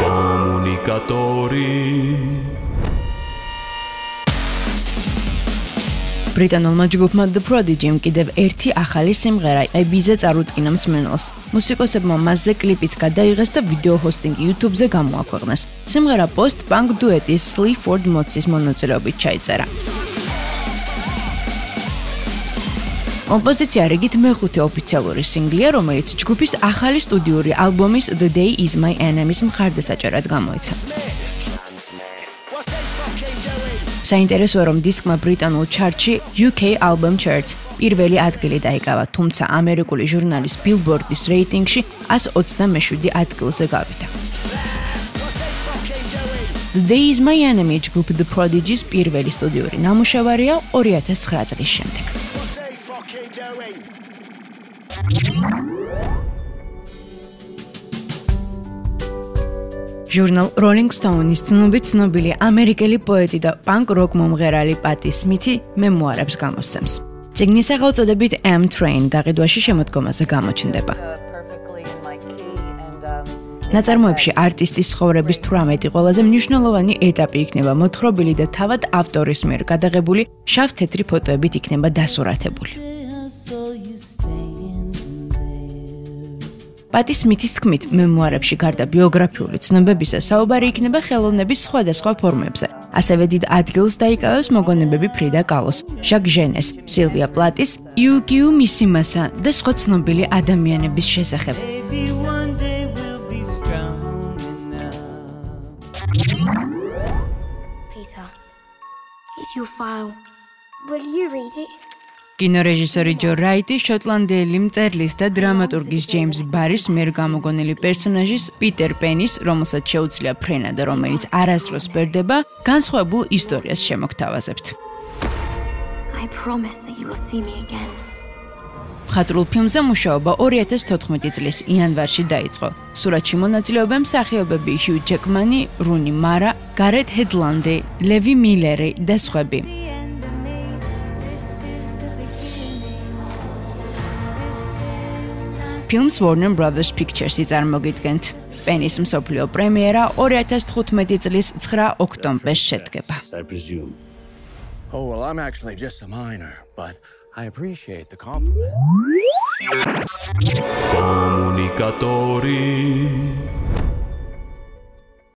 Komunikatori. ბრიტანულმა ჯგუფმა The Prodigy-მ კიდევ ერთი ახალი სიმღერა Ibiza წარუდგინა მსმენელს. მუსიკოსებმა მასზე კლიპიც გადაიღეს და ვიდეო ჰოსტინგი YouTube-ზე გამოაქვეყნეს. სიმღერა post-punk დუეტის Sleaford Mods-ის მონაწილეობით ჩაიწერა. კომპოზიცია რიგით მეხუთე ოფიციალური სინგლია, რომელიც ჯგუფის ახალი სტუდიური ალბომის The Day Is My Enemy's მხარდასაჭერად გამოიცა. საინტერესოა, რომ დისკმა ბრიტანულ ჩარტში UK Album Chart პირველი ადგილი დაიკავა, თუმცა ამერიკული ჟურნალის Billboard-ის რეიტინგში 127 ადგილზე გავიდა. The Day Is My Enemy ჯგუფ The Prodigy-ს პირველი სტუდიური ნამუშევარია 2009 წლის შემდეგ. ჟურნალ Rolling Stone-ის ცნობილი ამერიკელი პოეტი და პანკ-როკ მომღერალი პატი სმითი მემუარებს გამოსცემს. წიგნის სახელწოდებით M Train გაყიდვაში შემოდგომაზე გამოჩნდება. ნაწარმოებში არტისტის ცხოვრების 18 ყველაზე მნიშვნელოვანი ეტაპი იქნება მოთხრობილი და თავად ავტორის მიერ გადაღებული შავ-თეთრი ფოტოებით იქნება დასურათებული. პატი სმითის თქმით, მემუარებში გარდა ბიოგრაფიული ცნობებისა, საუბარი იქნება ხელოვნების სხვადასხვა ფორმებზე. ასევე დიდ ადგილს დაიკავებს მოგონებები ფრიდა კალოს, ჟაკ ჟენეს, სილვია პლატის, იუკიუ მისიმასა და სხვა ცნობილი ადამიანების შესახებ. Peter, here's your file. Will you read it? კინორეჟისორი ჯო რაიტი შოტლანდიელი მწერლის და დრამატურგის ჯეიმს ბარის მიერ გამოგონილი პერსონაჟის პიტერ პენის, რომელსაც შეუძლია ფრენა და რომელიც არასდროს ბერდება, განსხვავებულ ისტორიას შემოგთავაზებთ. I promise that you will see me again. მხატვრულ ფილმზე მუშაობა 2014 წლის იანვარში დაიწყო. სურათში მონაწილეობენ მსახიობები ჰიუ ჯეკმანი, რუნი მარა, გარეთ ჰედლანდი, ლევი მილერი და სხვები. ფილმს Warner Brothers Pictures-ი წარმოგიდგენთ. პენის მსოფლიო პრემიერა 2015 წლის 9 ოქტომბერს შედგება. Oh, well, I'm actually just a minor, but I appreciate the compliment. Komunikatori.